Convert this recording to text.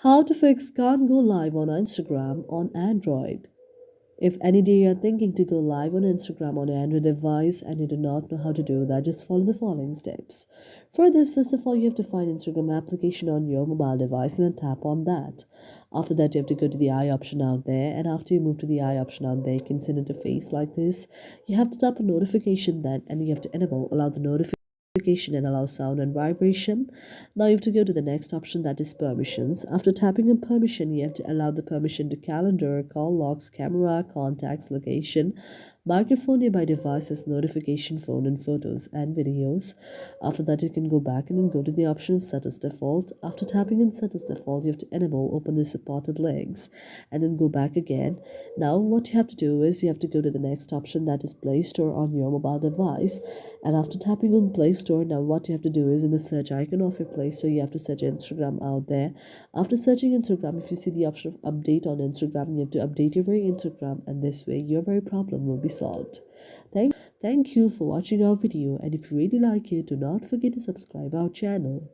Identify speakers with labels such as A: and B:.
A: How to fix can't go live on Instagram on Android. If any day you're thinking to go live on Instagram on an Android device and you do not know how to do that, just follow the following steps. For this, first of all, you have to find Instagram application on your mobile device and then tap on that. After that, you have to go to the eye option out there, and after you move to the eye option out there, you can see an interface like this. You have to tap on notification then, and you have to allow the notification and allow sound and vibration. Now you have to go to the next option, that is permissions. After tapping on permission, you have to allow the permission to calendar, call logs, camera, contacts, location, microphone, nearby devices, notification, phone, and photos and videos. After that, you can go back and then go to the option set as default. After tapping on set as default, you have to enable open the supported links and then go back again. Now what you have to do is you have to go to the next option, that is Play Store on your mobile device. And after tapping on Play Store, now what you have to do is in the search icon of your Play Store, you have to search Instagram out there. After searching Instagram, if you see the option of update on Instagram, you have to update your very Instagram, and this way your very problem will be solved. Thank you for watching our video, and if you really like it, do not forget to subscribe our channel.